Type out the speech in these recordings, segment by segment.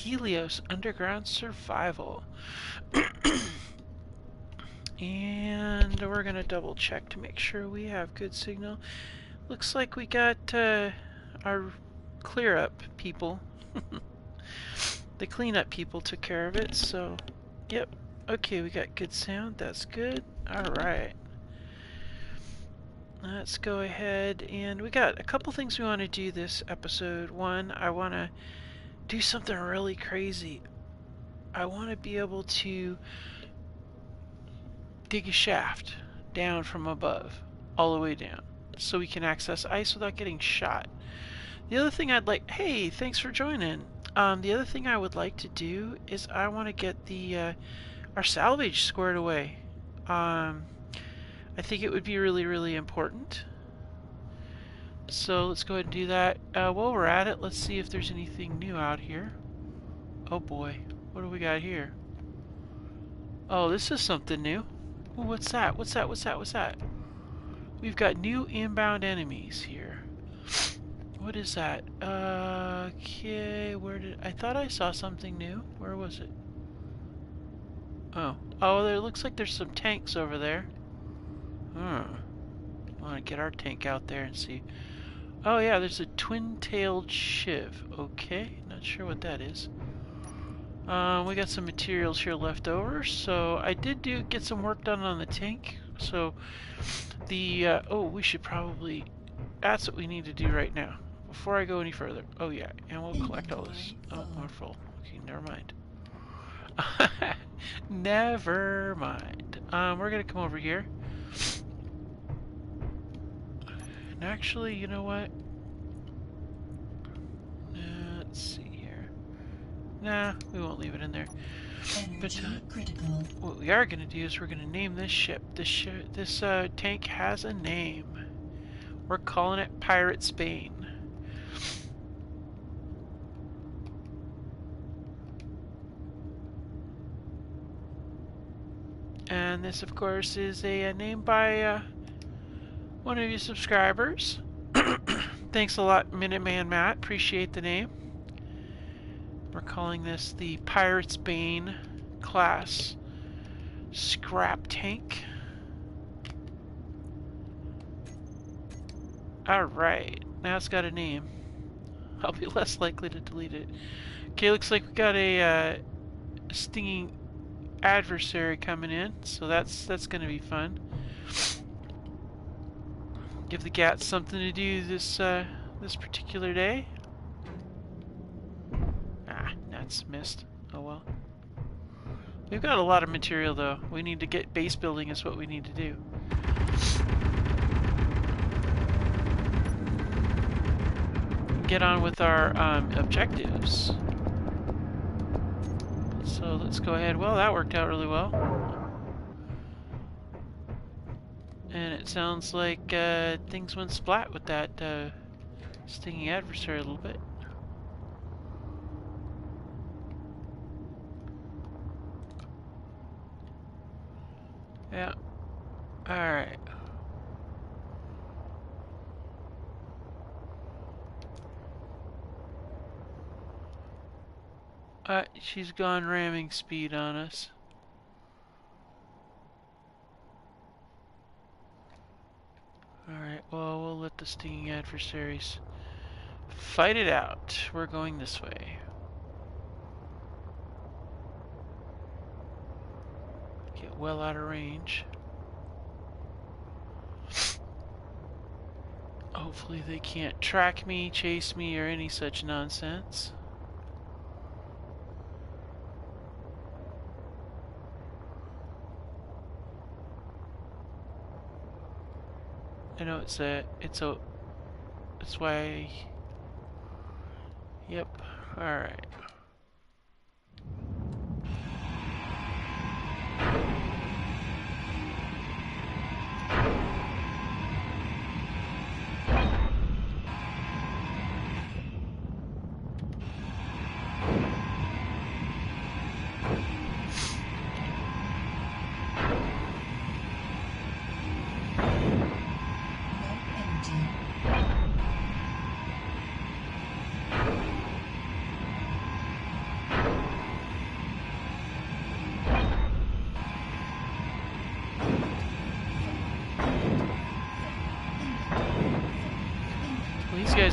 Helios Underground Survival. And we're gonna double check to make sure we have good signal. Looks like we got our clear up people. The cleanup people took care of it, so yep. Okay, we got good sound. That's good. Alright. Let's go ahead, and we got a couple things we want to do this episode. One, I want to do something really crazy. I want to be able to dig a shaft down from above, all the way down, so we can access ice without getting shot. The other thing I'd like... Hey, thanks for joining. The other thing I would like to do is I want to get the our salvage squared away. I think it would be really, really important. So let's go ahead and do that. While we're at it, let's see if there's anything new out here. Oh boy, what do we got here? Oh, this is something new. Ooh, what's that? What's that? What's that? What's that? We've got new inbound enemies here. What is that? Okay, where did... I thought I saw something new. Where was it? Oh. Oh, there looks like there's some tanks over there. I want to get our tank out there and see. Oh yeah, there's a twin-tailed shiv. Okay, not sure what that is. We got some materials here left over, so I did get some work done on the tank. So the oh, we should probably... That's what we need to do right now before I go any further. Oh yeah, and we'll collect all this. Oh, we're full. Okay, never mind. Never mind. We're gonna come over here. And actually, you know what? Let's see here. Nah, we won't leave it in there. But what we are going to do is we're going to name this ship. This tank has a name. We're calling it Pirate Spain. And this, of course, is a name by one of your subscribers. Thanks a lot, Minuteman Matt. Appreciate the name. We're calling this the Pirate's Bane class scrap tank. Alright, now it's got a name. I'll be less likely to delete it. Okay, looks like we got a stinging adversary coming in, so that's going to be fun. Give the Gats something to do this this particular day. Ah, that's missed. Oh well. We've got a lot of material though. We need to get base building is what we need to do. Get on with our objectives. So let's go ahead. Well, that worked out really well. And it sounds like things went splat with that stinging adversary a little bit. Yeah. Alright. She's gone ramming speed on us. Alright, well, we'll let the stinging adversaries fight it out. We're going this way. Get well out of range. Hopefully they can't track me, chase me, or any such nonsense. I know it's why. Yep. Alright.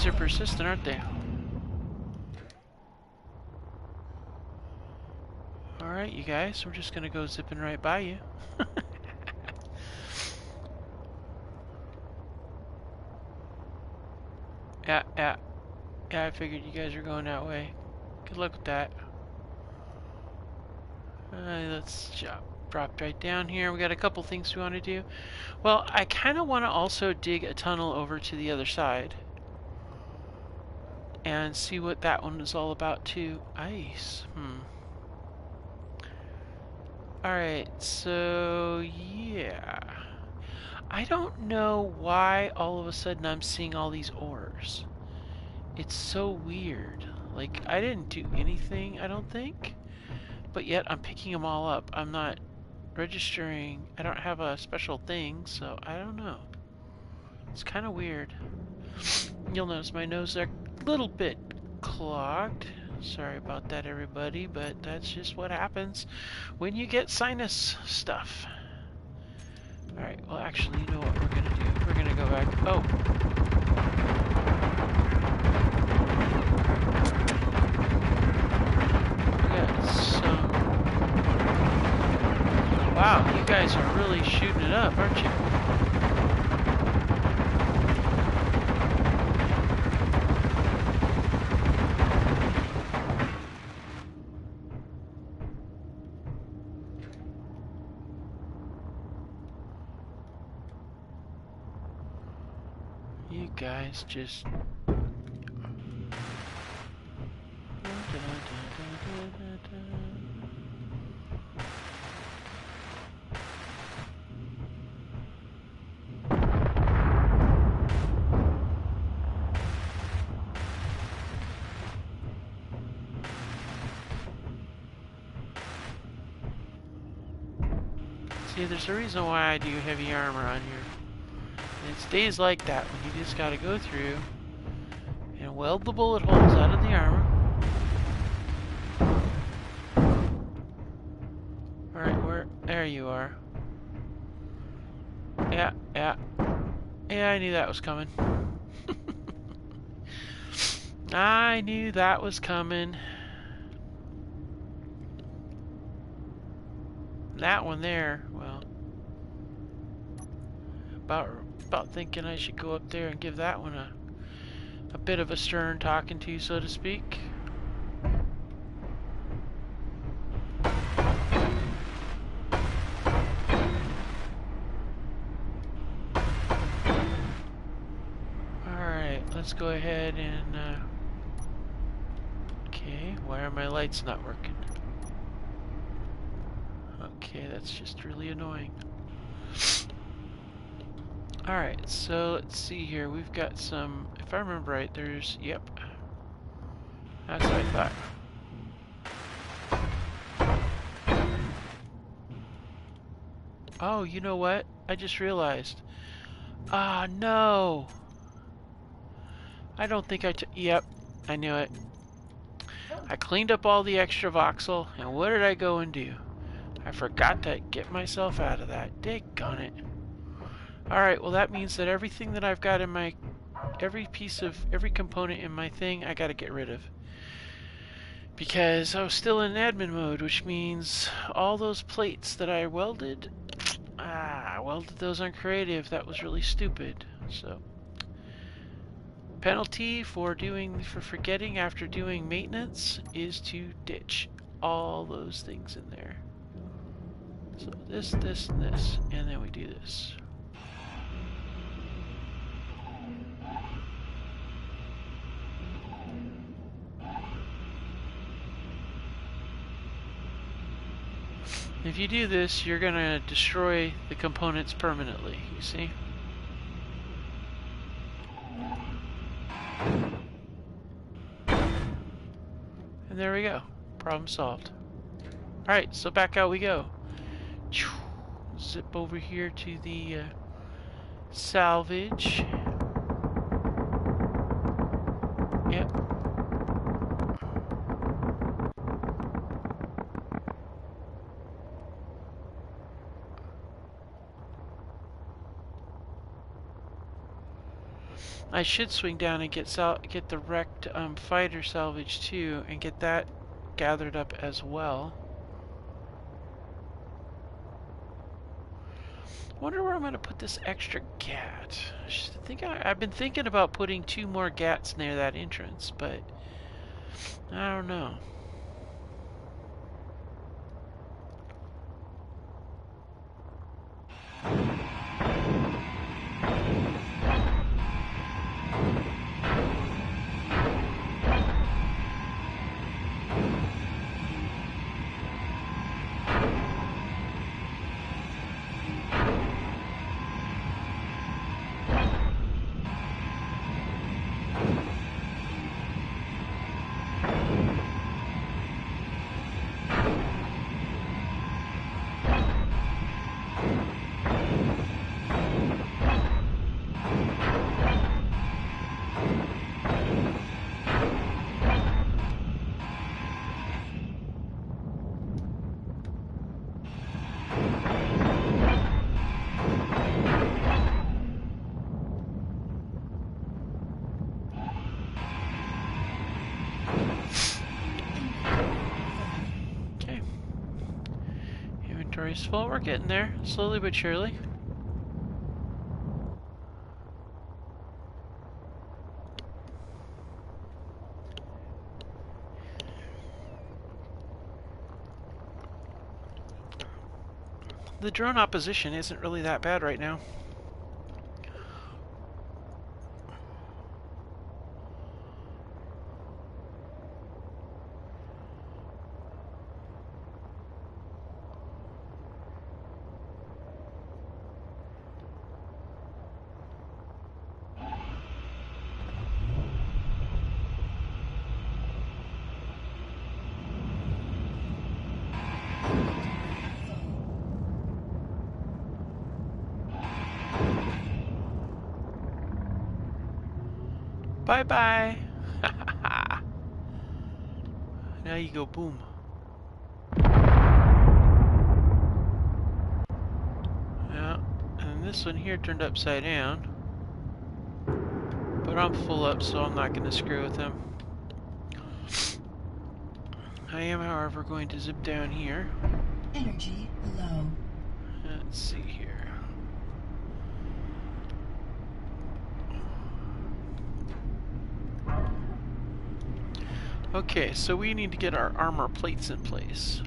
guys are persistent, aren't they? Alright, you guys, we're just gonna go zipping right by you. Yeah, I figured you guys were going that way. Good luck with that. Let's drop right down here. We got a couple things we want to do. Well, I kind of want to also dig a tunnel over to the other side and see what that one is all about too. Ice. Alright, so yeah. I don't know why all of a sudden I'm seeing all these ores. It's so weird. Like, I didn't do anything, I don't think. But yet I'm picking them all up. I'm not registering. I don't have a special thing, so I don't know. It's kind of weird. You'll notice my nose are a little bit clogged. Sorry about that, everybody, but that's just what happens when you get sinus stuff. Alright, well, actually, you know what we're gonna do? We're gonna go back. Oh! We got some. Wow, you guys are really shooting it up, aren't you? You guys just... See, there's a reason why I do heavy armor on here. And it's days like that when you just gotta go through and weld the bullet holes out of the armor. Alright, there you are. Yeah, I knew that was coming. I knew that was coming. That one there, well, about thinking I should go up there and give that one a bit of a stern talking to, so to speak. Alright, let's go ahead and okay, why are my lights not working? Okay, that's just really annoying. Alright, so let's see here. We've got some, if I remember right, there's, yep. That's what I thought. Oh, you know what? I just realized. Ah, no! I don't think yep, I knew it. I cleaned up all the extra voxel, and what did I go and do? I forgot to get myself out of that. Daggone it. Alright, well that means that everything that I've got in my... every component in my thing, I gotta get rid of. Because I was still in admin mode, which means all those plates that I welded... I welded those on creative. That was really stupid. So... penalty for forgetting after doing maintenance is to ditch all those things in there. So this, and this, and then we do this. If you do this, you're gonna destroy the components permanently, you see? And there we go. Problem solved. Alright, so back out we go. Zip over here to the salvage. Yep. I should swing down and get the wrecked fighter salvage too, and get that gathered up as well. Wonder where I'm going to put this extra gat. I've been thinking about putting 2 more gats near that entrance, but I don't know. Inventory's full. We're getting there, slowly but surely. The drone opposition isn't really that bad right now. Bye-bye. Now you go boom. Yeah, and this one here turned upside down. But I'm full up, so I'm not going to screw with them. I am, however, going to zip down here. Energy low. Let's see here. Okay, so we need to get our armor plates in place.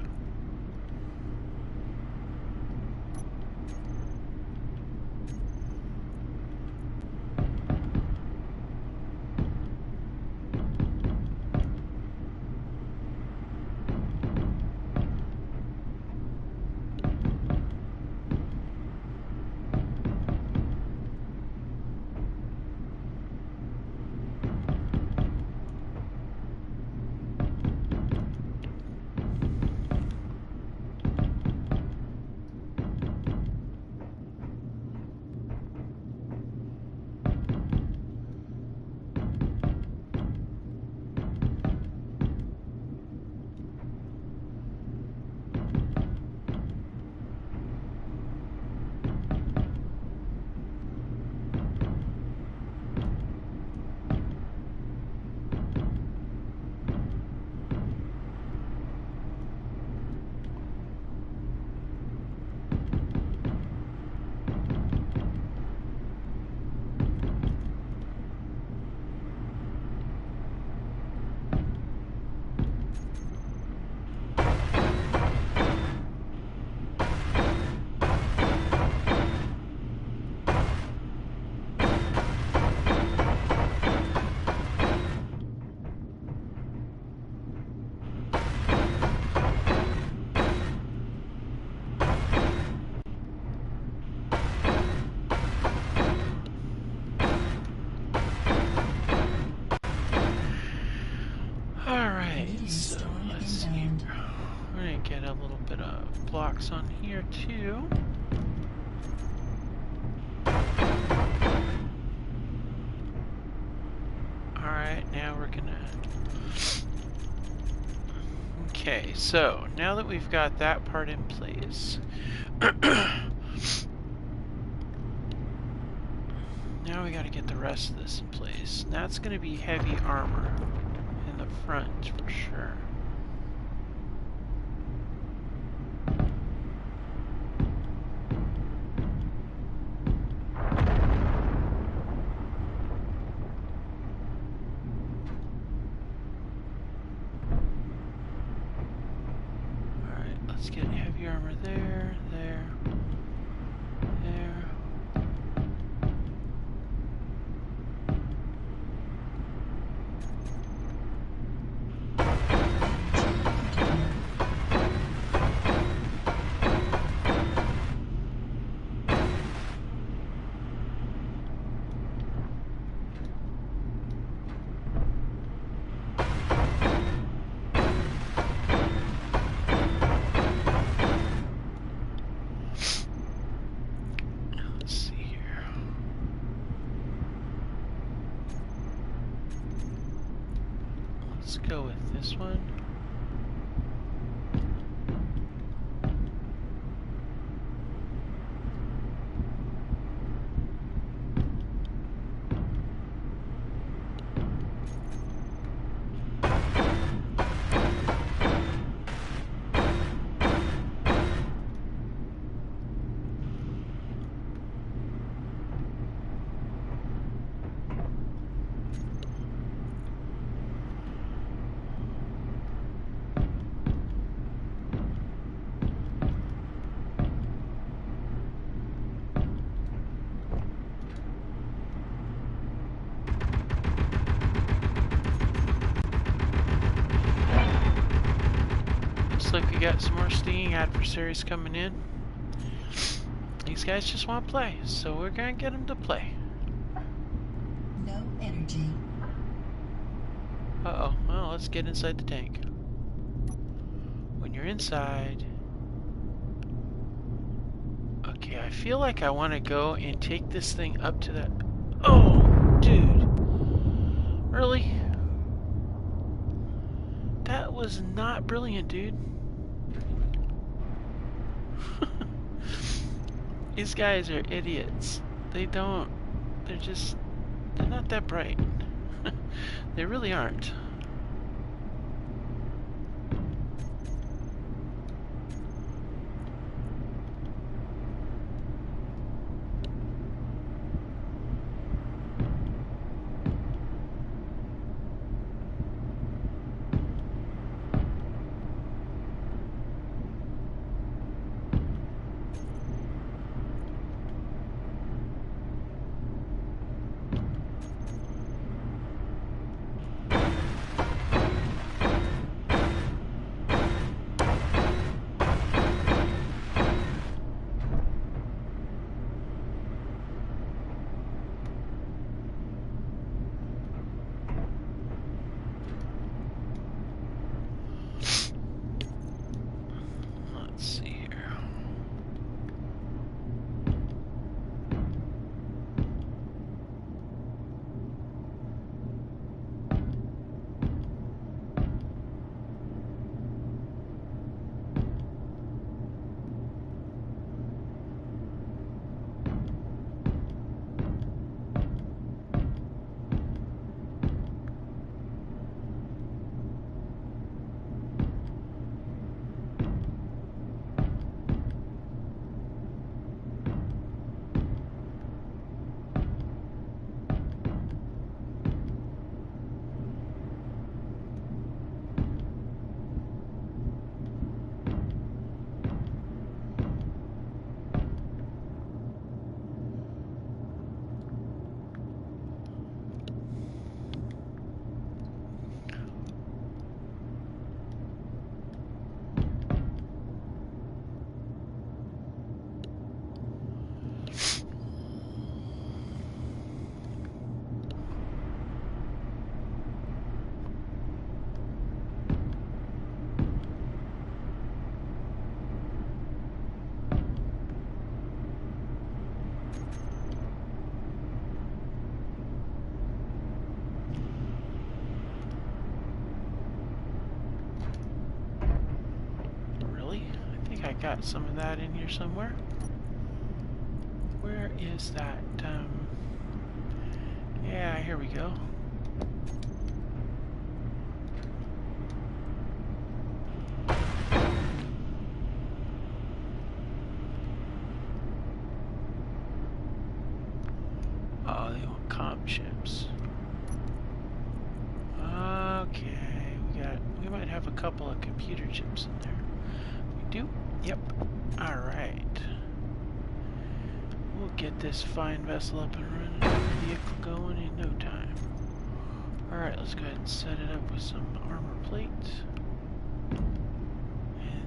Blocks on here too. Alright, now we're gonna... Okay, so now that we've got that part in place, now now we gotta get the rest of this in place. Now it's gonna be heavy armor in the front for sure. Let's get heavy armor there, there, there. Let's go with this one. Looks like we got some more stinging adversaries coming in. These guys just want to play, so we're gonna get them to play. No energy. Uh-oh. Well, let's get inside the tank. When you're inside... Okay, I feel like I want to go and take this thing up to that... Oh, dude. Really? That was not brilliant, dude. These guys are idiots. They're not that bright. They really aren't. Got some of that in here somewhere. Where is that? Yeah, here we go. Oh, they want comm chips. Okay, we might have a couple of computer chips in there. We do? Yep. Alright. We'll get this fine vessel up and running, the vehicle going in no time. Alright, let's go ahead and set it up with some armor plate. And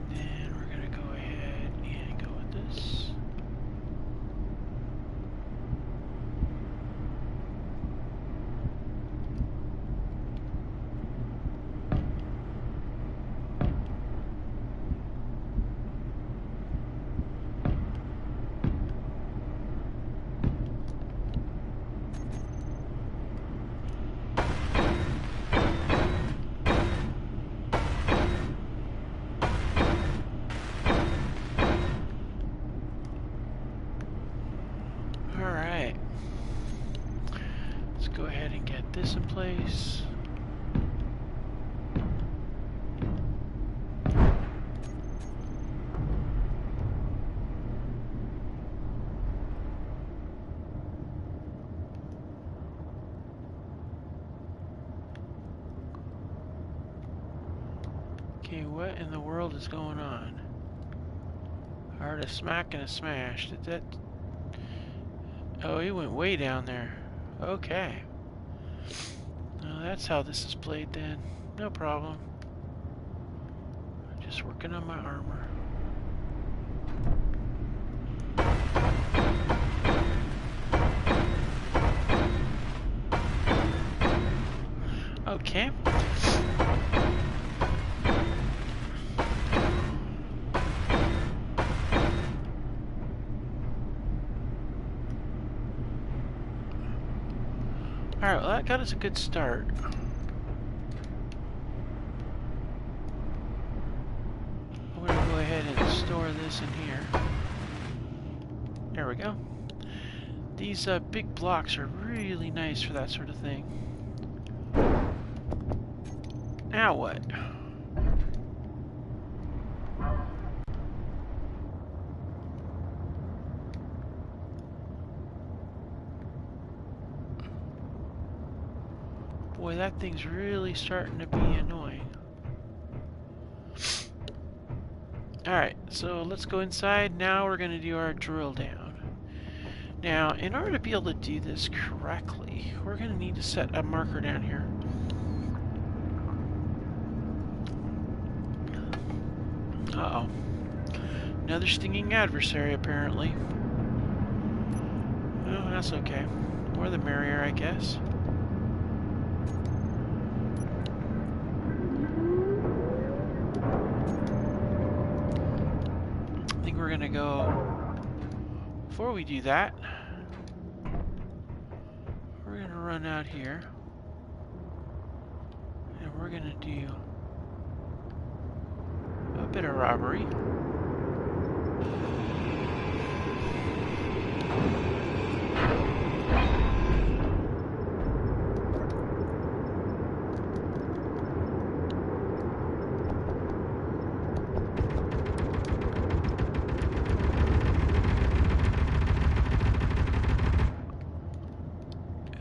then we're going to go ahead and go with this. Alright. Let's go ahead and get this in place. Okay, what in the world is going on? I heard a smack and a smash. Did that... Oh, he went way down there. Okay. Well, that's how this is played then. No problem. Just working on my armor. Okay. Alright, well that got us a good start. I'm going to go ahead and store this in here. There we go. These big blocks are really nice for that sort of thing. Now what? Boy, that thing's really starting to be annoying. Alright, so let's go inside. Now we're going to do our drill down. Now, in order to be able to do this correctly, we're going to need to set a marker down here. Uh-oh. Another stinging adversary, apparently. Oh, that's okay. More the merrier, I guess. I think we're gonna go... Before we do that, we're gonna run out here. And we're gonna do a bit of robbery.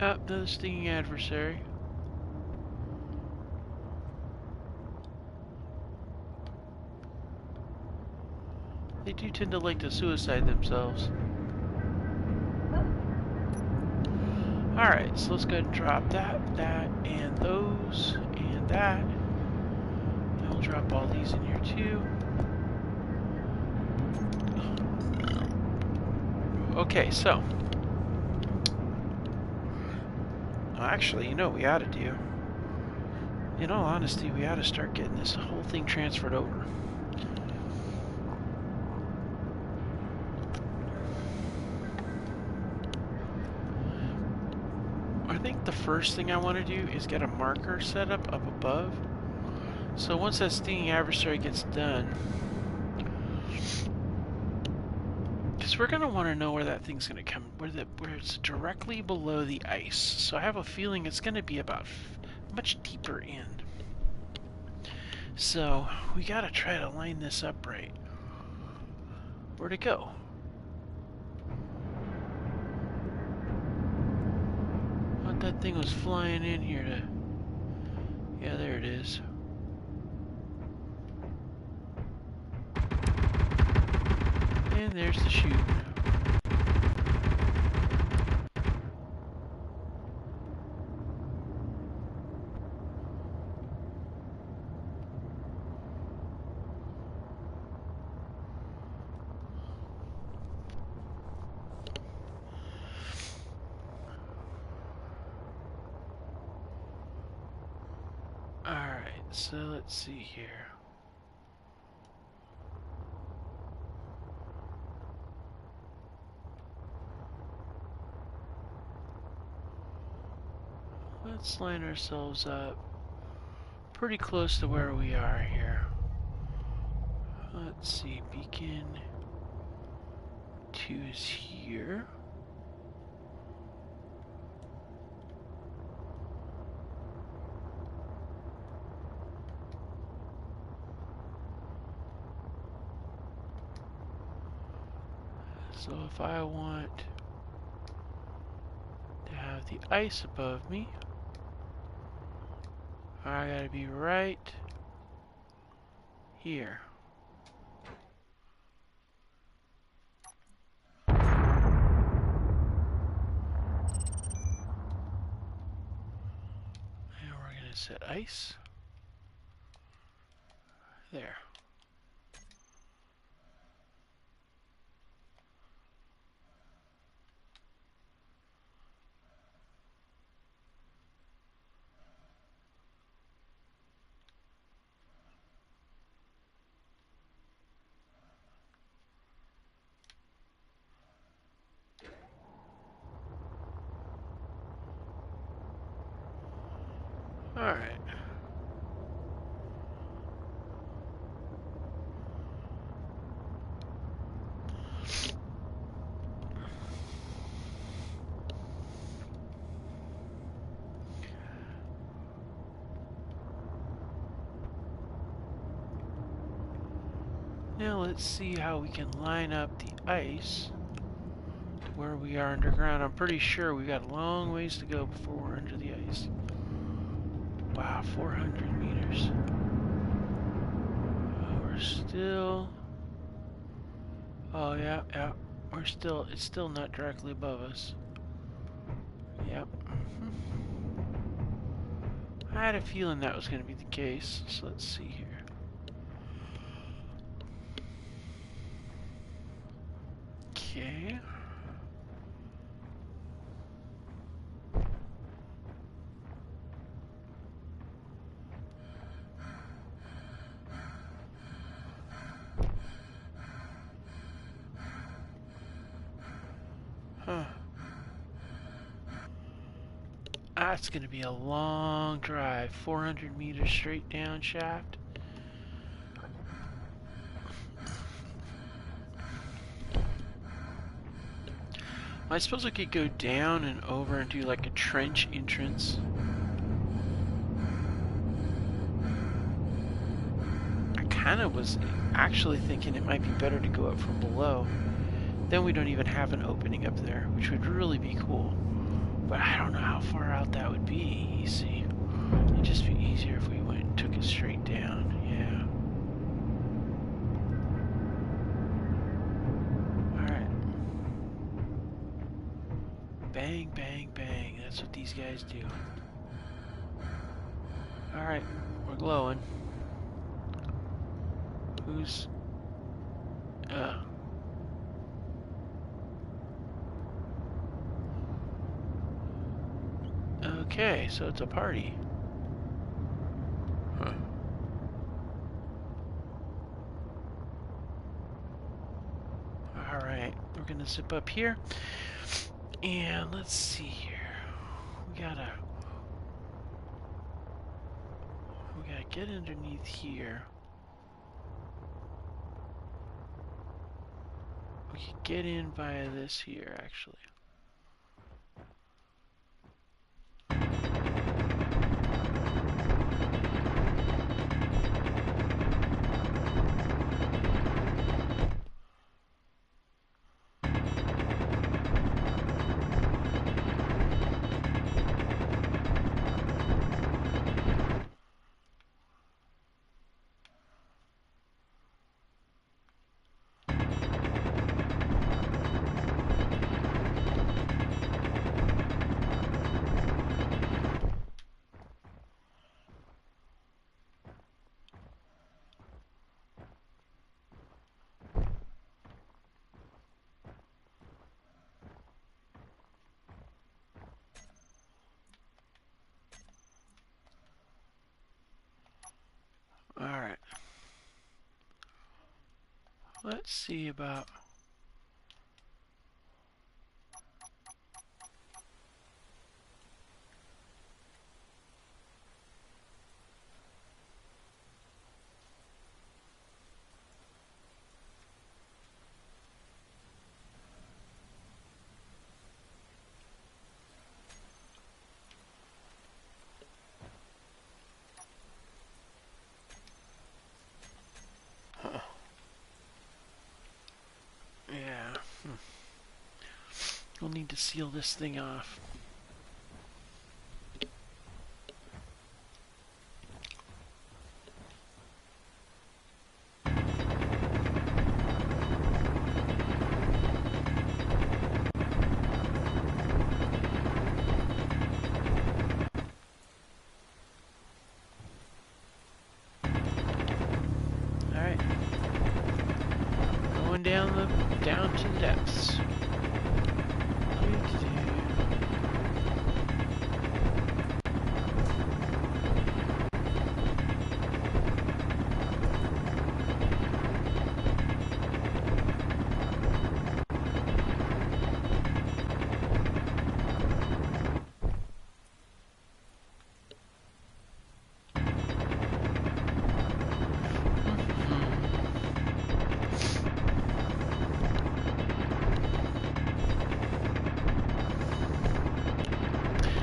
Another stinging adversary. They do tend to like to suicide themselves. Alright, so let's go ahead and drop that, and those, and that. And we'll drop all these in here too. Okay, so. Actually, you know what we ought to do? In all honesty, we ought to start getting this whole thing transferred over. I think the first thing I want to do is get a marker set up above. So once that stinging adversary gets done, because we're gonna want to know where that thing's gonna come, where it's directly below the ice. So I have a feeling it's gonna be about much deeper in. So we gotta try to line this up right. Where'd it go? Thought that thing was flying in here to... Yeah, there it is. And there's the chute. Alright, so let's see here. Let's line ourselves up pretty close to where we are here. Let's see, beacon 2 is here. So if I want to have the ice above me, I gotta be right here. And we're gonna set ice there. Alright. Now let's see how we can line up the ice to where we are underground. I'm pretty sure we got a long ways to go before we're under the ice. Wow, 400 meters. We're still... Oh, yeah. We're still... It's still not directly above us. Yep. I had a feeling that was going to be the case, so let's see here. Okay. Huh. That's going to be a long drive. 400 meters straight down shaft. I suppose I could go down and over and do like a trench entrance. I kind of was actually thinking it might be better to go up from below. Then we don't even have an opening up there, which would really be cool. But I don't know how far out that would be, you see. It'd just be easier if we went and took it straight down, yeah. Alright. Bang, bang, bang. That's what these guys do. Alright, we're glowing. Who's... Okay, so it's a party. Huh. Alright, we're gonna zip up here. And let's see here. We gotta get underneath here. We could get in via this here, actually. Alright. Let's see about... Yeah. We'll need to seal this thing off. Alright. Going down to the depths.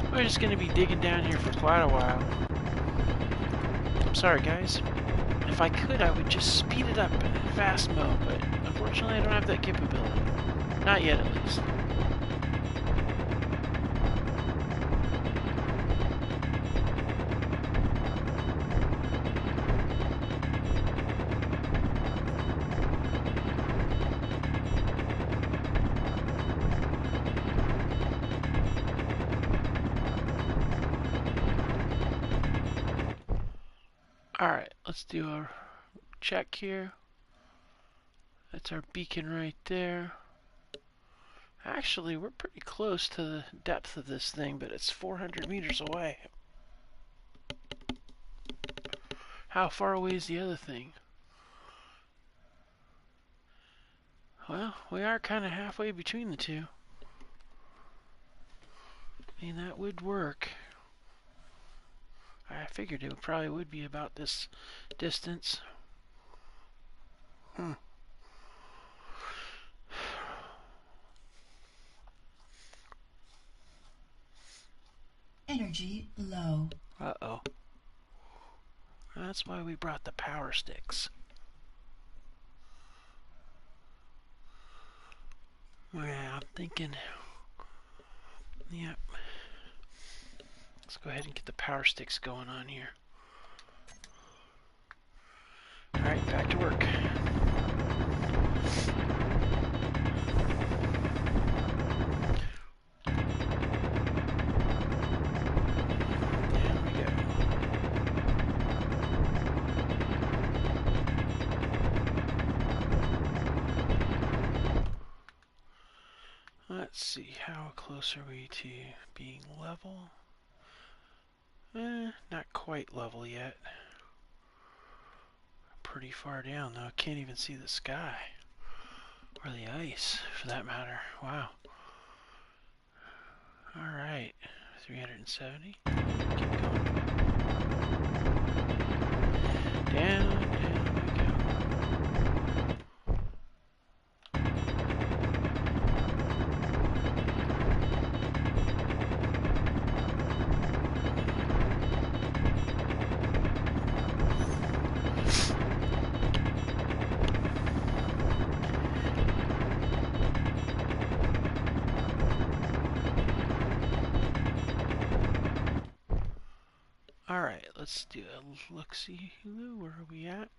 We're just going to be digging down here for quite a while. I'm sorry, guys. If I could, I would just speed it up in fast mode, but unfortunately I don't have that capability. Not yet, at least. Alright, let's do a check here. That's our beacon right there. Actually, we're pretty close to the depth of this thing, but it's 400 meters away. How far away is the other thing? Well, we are kind of halfway between the two. I mean, that would work. I figured it probably would be about this distance. Energy low. Uh-oh. That's why we brought the power sticks. Yeah, I'm thinking... Yep. Let's go ahead and get the power sticks going on here. Alright, back to work. There we go. Let's see, how close are we to being level? Not quite level yet. Pretty far down though, can't even see the sky. Or the ice, for that matter. Wow. Alright, 370. Keep going. Down we go. let's do a look-see. Where are we at?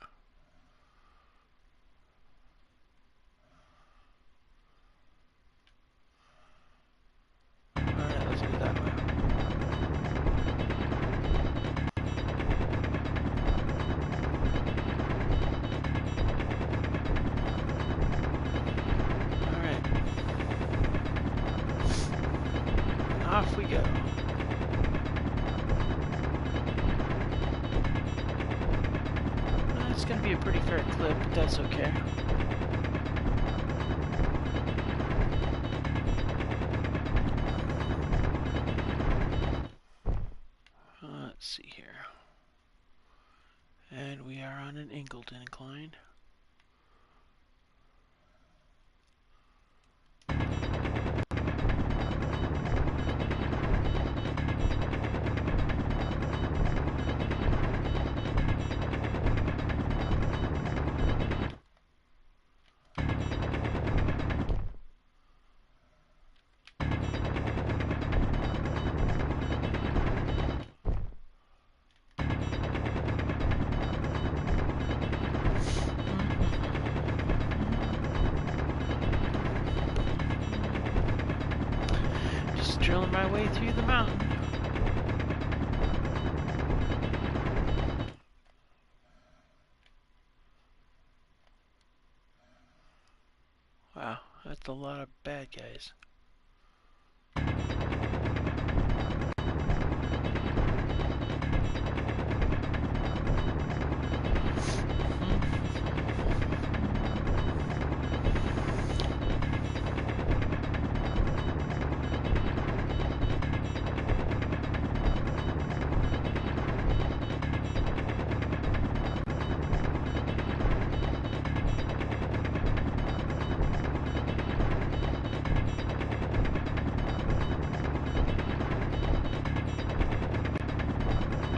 Alright, let's go that way. Alright. Off we go. It's going to be a pretty fair clip, but that's okay. Let's see here. And we are on an angled incline. Drilling my way through the mountain. Wow, that's a lot of bad guys.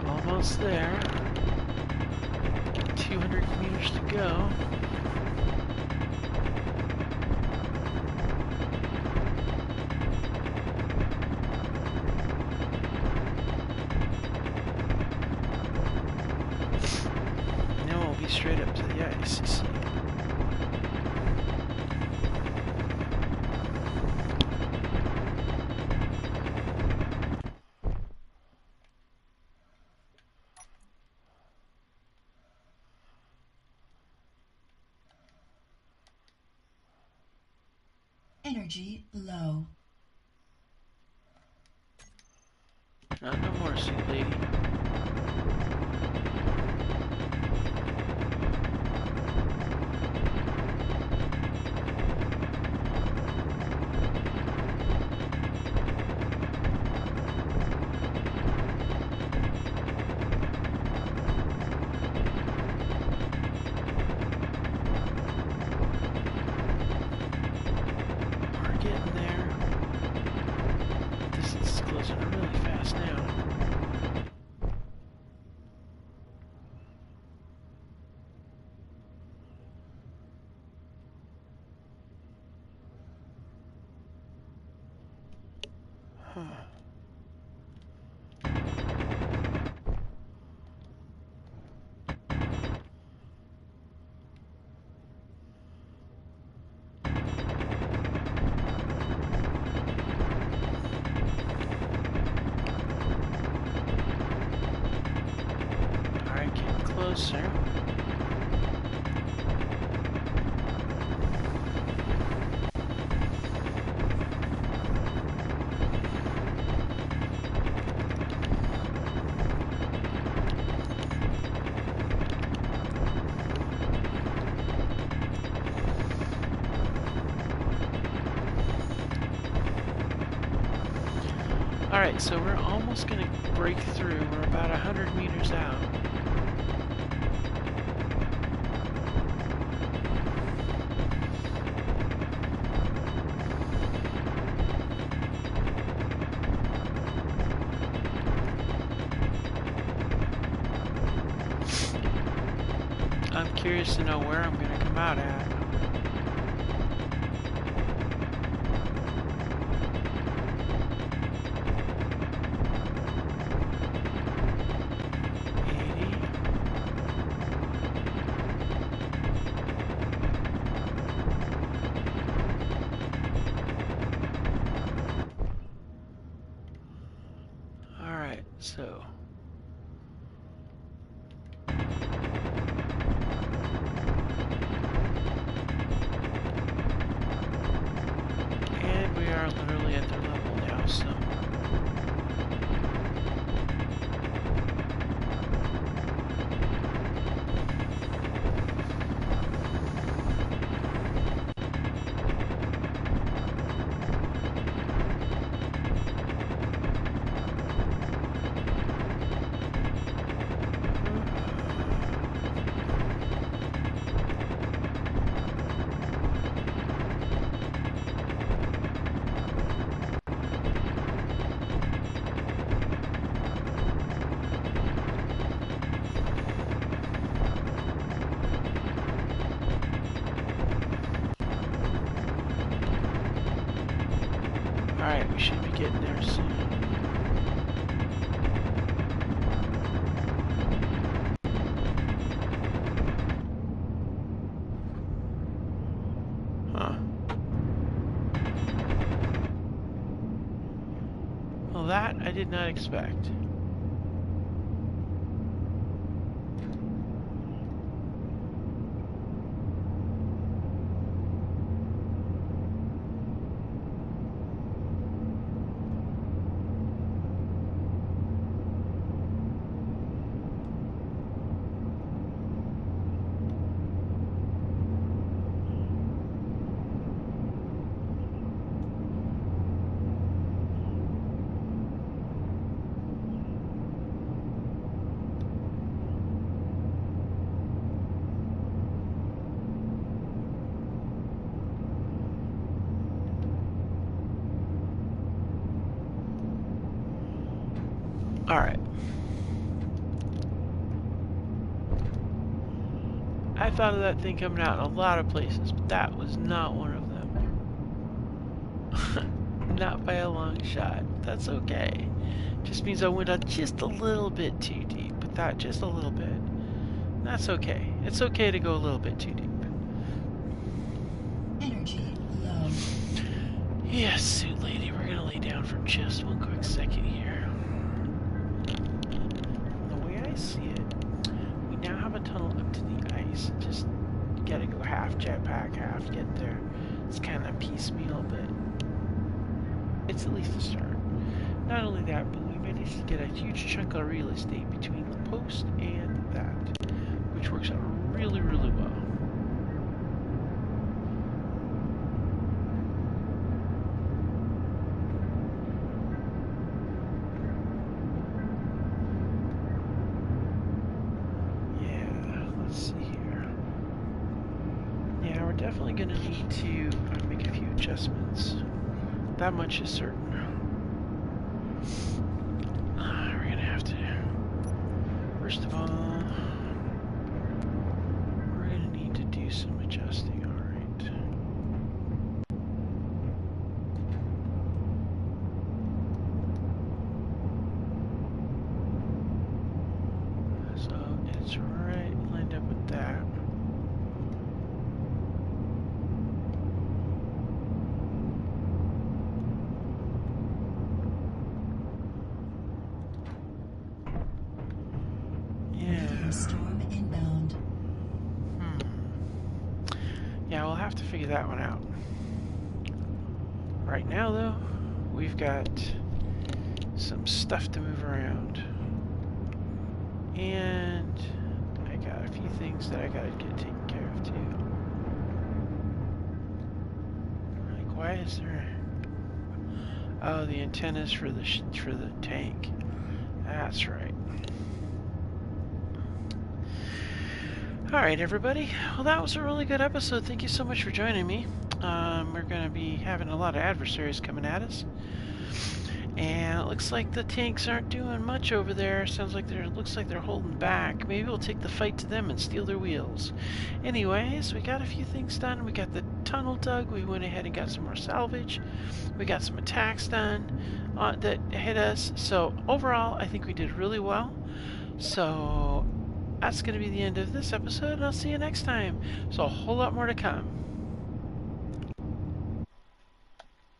Almost there. 200 meters to go. Now we'll be straight up to the ice, you see. Energy low. No more, sweet lady. Really fast now. Huh. Closer. Alright, so we're almost going to break through. We're about 100 meters out. I'm curious to know where I'm going to come out at. So. And we are literally at their level now, so. Alright, we should be getting there soon. Huh. Well, that I did not expect. Alright. I thought of that thing coming out in a lot of places, but that was not one of them. Not by a long shot. That's okay. Just means I went out just a little bit too deep, but that just a little bit. That's okay. It's okay to go a little bit too deep. Energy low. Yes, suit lady, we're gonna lay down for just one quick second here. The way I see it, we now have a tunnel up to the ice. Just gotta go half jetpack, half get there. It's kind of piecemeal, but it's at least a start. Not only that, but we managed to get a huge chunk of real estate between the post and that, which works out really, really well. Definitely going to need to make a few adjustments. That much is certain. We're going to have to, first of all, we're going to need to do some adjusting, alright. So it's right lined up with that. Storm inbound. Yeah, we'll have to figure that one out. Right now, though, we've got some stuff to move around. And I got a few things that I gotta get taken care of, too. Like, why is there... Oh, the antennas for the tank. That's right. Alright, everybody. Well, that was a really good episode. Thank you so much for joining me. We're going to be having a lot of adversaries coming at us. And it looks like the tanks aren't doing much over there. Sounds like looks like they're holding back. Maybe we'll take the fight to them and steal their wheels. Anyways, we got a few things done. We got the tunnel dug. We went ahead and got some more salvage. We got some attacks done that hit us. So overall, I think we did really well. So that's going to be the end of this episode, and I'll see you next time. So a whole lot more to come.